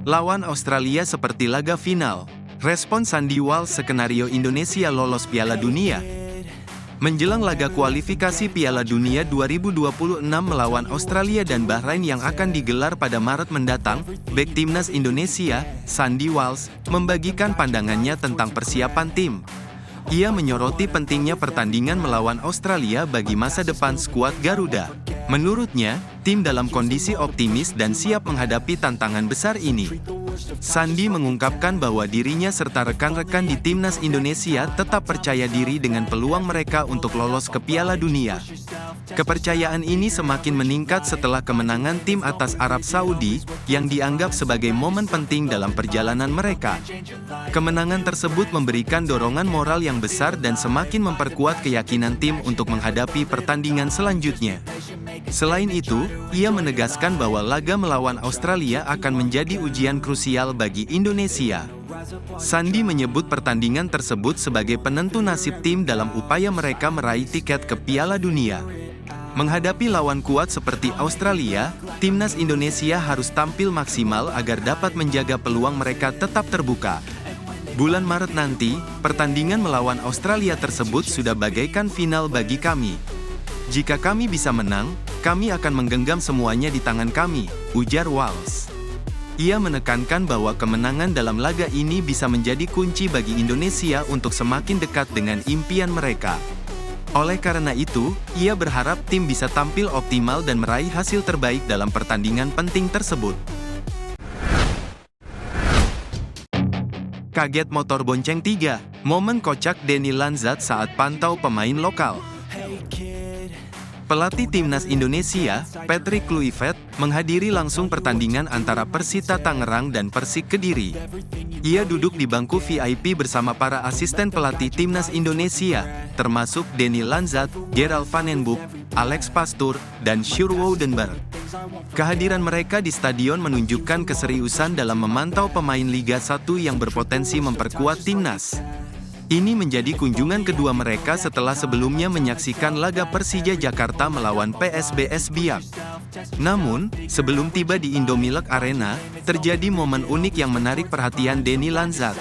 Lawan Australia seperti laga final. Respon Sandy Walsh skenario Indonesia lolos Piala Dunia. Menjelang laga kualifikasi Piala Dunia 2026 melawan Australia dan Bahrain yang akan digelar pada Maret mendatang, bek timnas Indonesia, Sandy Walsh, membagikan pandangannya tentang persiapan tim. Ia menyoroti pentingnya pertandingan melawan Australia bagi masa depan skuad Garuda. Menurutnya, tim dalam kondisi optimis dan siap menghadapi tantangan besar ini. Sandy mengungkapkan bahwa dirinya serta rekan-rekan di timnas Indonesia tetap percaya diri dengan peluang mereka untuk lolos ke Piala Dunia. Kepercayaan ini semakin meningkat setelah kemenangan tim atas Arab Saudi, yang dianggap sebagai momen penting dalam perjalanan mereka. Kemenangan tersebut memberikan dorongan moral yang besar dan semakin memperkuat keyakinan tim untuk menghadapi pertandingan selanjutnya. Selain itu, ia menegaskan bahwa laga melawan Australia akan menjadi ujian krusial bagi Indonesia. Sandy menyebut pertandingan tersebut sebagai penentu nasib tim dalam upaya mereka meraih tiket ke Piala Dunia. Menghadapi lawan kuat seperti Australia, timnas Indonesia harus tampil maksimal agar dapat menjaga peluang mereka tetap terbuka. Bulan Maret nanti, pertandingan melawan Australia tersebut sudah bagaikan final bagi kami. Jika kami bisa menang, kami akan menggenggam semuanya di tangan kami, ujar Walsh. Ia menekankan bahwa kemenangan dalam laga ini bisa menjadi kunci bagi Indonesia untuk semakin dekat dengan impian mereka. Oleh karena itu, ia berharap tim bisa tampil optimal dan meraih hasil terbaik dalam pertandingan penting tersebut. Kaget motor bonceng 3, momen kocak Denny Lanzat saat pantau pemain lokal. Pelatih timnas Indonesia, Patrick Kluivert, menghadiri langsung pertandingan antara Persita Tangerang dan Persik Kediri. Ia duduk di bangku VIP bersama para asisten pelatih timnas Indonesia, termasuk Denny Lanzat, Gerald Van den Boeck, Alex Pastoor, dan Sjoerd Woudenberg. Kehadiran mereka di stadion menunjukkan keseriusan dalam memantau pemain Liga 1 yang berpotensi memperkuat timnas. Ini menjadi kunjungan kedua mereka setelah sebelumnya menyaksikan laga Persija Jakarta melawan PSBS Biak. Namun, sebelum tiba di Indomilk Arena, terjadi momen unik yang menarik perhatian Denny Lanzat.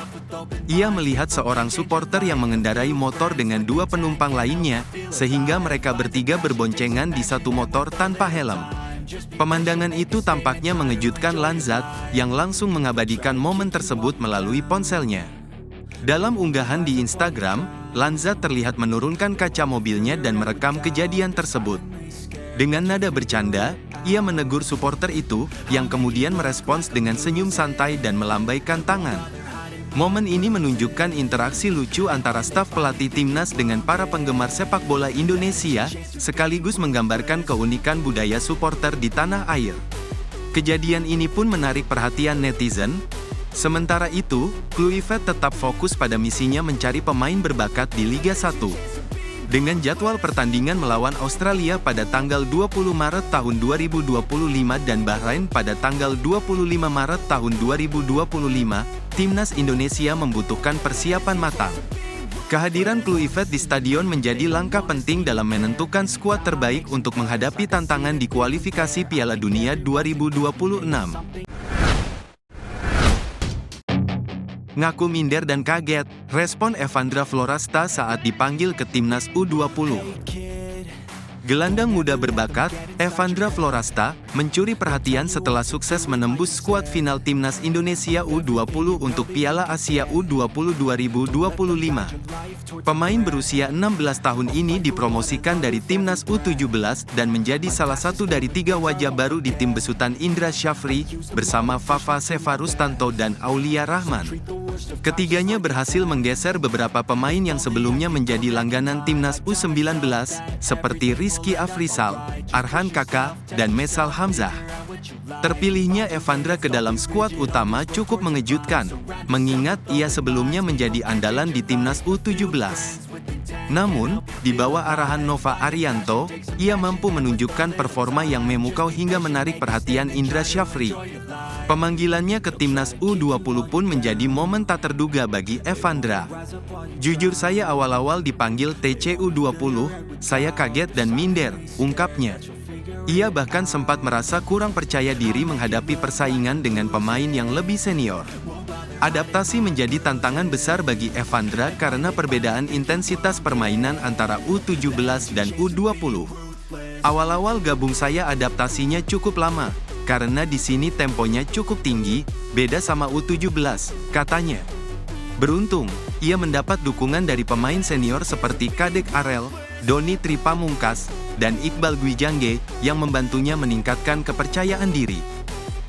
Ia melihat seorang supporter yang mengendarai motor dengan dua penumpang lainnya, sehingga mereka bertiga berboncengan di satu motor tanpa helm. Pemandangan itu tampaknya mengejutkan Lanzat, yang langsung mengabadikan momen tersebut melalui ponselnya. Dalam unggahan di Instagram, Lanzat terlihat menurunkan kaca mobilnya dan merekam kejadian tersebut. Dengan nada bercanda, ia menegur supporter itu, yang kemudian merespons dengan senyum santai dan melambaikan tangan. Momen ini menunjukkan interaksi lucu antara staf pelatih timnas dengan para penggemar sepak bola Indonesia, sekaligus menggambarkan keunikan budaya supporter di tanah air. Kejadian ini pun menarik perhatian netizen. Sementara itu, Kluivert tetap fokus pada misinya mencari pemain berbakat di Liga 1. Dengan jadwal pertandingan melawan Australia pada tanggal 20 Maret tahun 2025 dan Bahrain pada tanggal 25 Maret tahun 2025, timnas Indonesia membutuhkan persiapan matang. Kehadiran Kluivert di stadion menjadi langkah penting dalam menentukan skuad terbaik untuk menghadapi tantangan di kualifikasi Piala Dunia 2026. Ngaku minder dan kaget, respon Evandra Florasta saat dipanggil ke timnas U20. Gelandang muda berbakat, Evandra Florasta, mencuri perhatian setelah sukses menembus skuad final timnas Indonesia U20 untuk Piala Asia U20 2025. Pemain berusia 16 tahun ini dipromosikan dari timnas U17 dan menjadi salah satu dari 3 wajah baru di tim besutan Indra Syafri, bersama Fafa Sevarustanto dan Aulia Rahman. Ketiganya berhasil menggeser beberapa pemain yang sebelumnya menjadi langganan timnas U19, seperti Rizky Afrizal, Arhan Kaka, dan Mesal Hamzah. Terpilihnya Evandra ke dalam skuad utama cukup mengejutkan, mengingat ia sebelumnya menjadi andalan di timnas U17. Namun, di bawah arahan Nova Arianto, ia mampu menunjukkan performa yang memukau hingga menarik perhatian Indra Syafri. Pemanggilannya ke timnas U20 pun menjadi momen tak terduga bagi Evandra. "Jujur saya awal-awal dipanggil TCU 20, saya kaget dan minder," ungkapnya. Ia bahkan sempat merasa kurang percaya diri menghadapi persaingan dengan pemain yang lebih senior. Adaptasi menjadi tantangan besar bagi Evandra karena perbedaan intensitas permainan antara U17 dan U20. Awal-awal gabung saya adaptasinya cukup lama, karena di sini temponya cukup tinggi, beda sama U17, katanya. Beruntung, ia mendapat dukungan dari pemain senior seperti Kadek Arel, Doni Tripamungkas, dan Iqbal Gwijangge yang membantunya meningkatkan kepercayaan diri.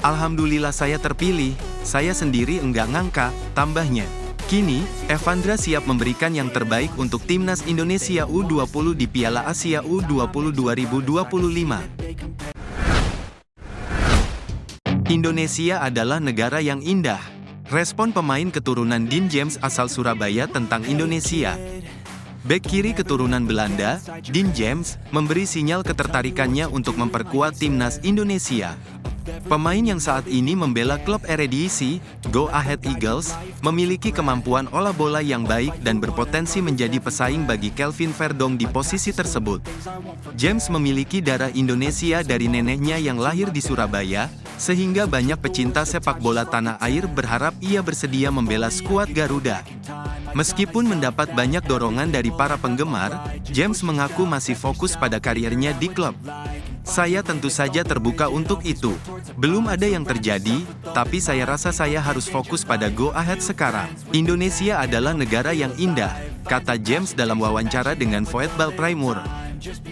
Alhamdulillah saya terpilih, saya sendiri enggak ngangka, tambahnya. Kini, Evandra siap memberikan yang terbaik untuk Timnas Indonesia U20 di Piala Asia U20 2025. Indonesia adalah negara yang indah. Respon pemain keturunan Dean James asal Surabaya tentang Indonesia. Bek kiri keturunan Belanda, Dean James, memberi sinyal ketertarikannya untuk memperkuat Timnas Indonesia. Pemain yang saat ini membela klub Eredivisie, Go Ahead Eagles, memiliki kemampuan olah bola yang baik dan berpotensi menjadi pesaing bagi Kelvin Verdong di posisi tersebut. James memiliki darah Indonesia dari neneknya yang lahir di Surabaya, sehingga banyak pecinta sepak bola tanah air berharap ia bersedia membela skuad Garuda. Meskipun mendapat banyak dorongan dari para penggemar, James mengaku masih fokus pada karirnya di klub. Saya tentu saja terbuka untuk itu. Belum ada yang terjadi, tapi saya rasa saya harus fokus pada Go Ahead sekarang. Indonesia adalah negara yang indah, kata James dalam wawancara dengan Voetbal Primeur.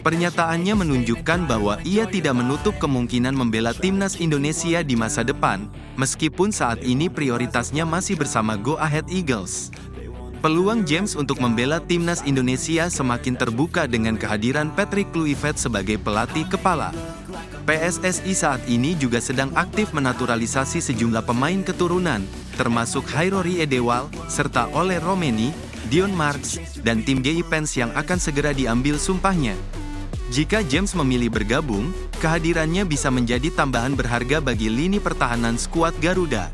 Pernyataannya menunjukkan bahwa ia tidak menutup kemungkinan membela Timnas Indonesia di masa depan, meskipun saat ini prioritasnya masih bersama Go Ahead Eagles. Peluang James untuk membela Timnas Indonesia semakin terbuka dengan kehadiran Patrick Kluivert sebagai pelatih kepala. PSSI saat ini juga sedang aktif menaturalisasi sejumlah pemain keturunan, termasuk Hairori Edewal, serta Ole Romeni, Dion Marks, dan tim Geipens yang akan segera diambil sumpahnya. Jika James memilih bergabung, kehadirannya bisa menjadi tambahan berharga bagi lini pertahanan skuad Garuda.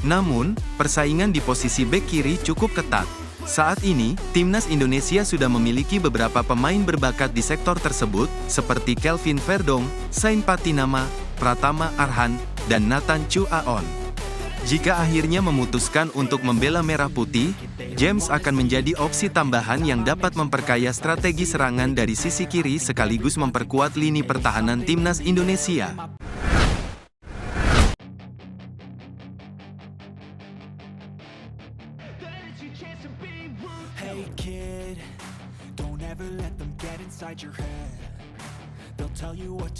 Namun, persaingan di posisi bek kiri cukup ketat. Saat ini, Timnas Indonesia sudah memiliki beberapa pemain berbakat di sektor tersebut, seperti Kelvin Verdong, Sain Patinama, Pratama Arhan, dan Nathan Chu Aon. Jika akhirnya memutuskan untuk membela Merah Putih, James akan menjadi opsi tambahan yang dapat memperkaya strategi serangan dari sisi kiri sekaligus memperkuat lini pertahanan Timnas Indonesia. Hey kid, don't ever let them get inside your head. They'll tell you what to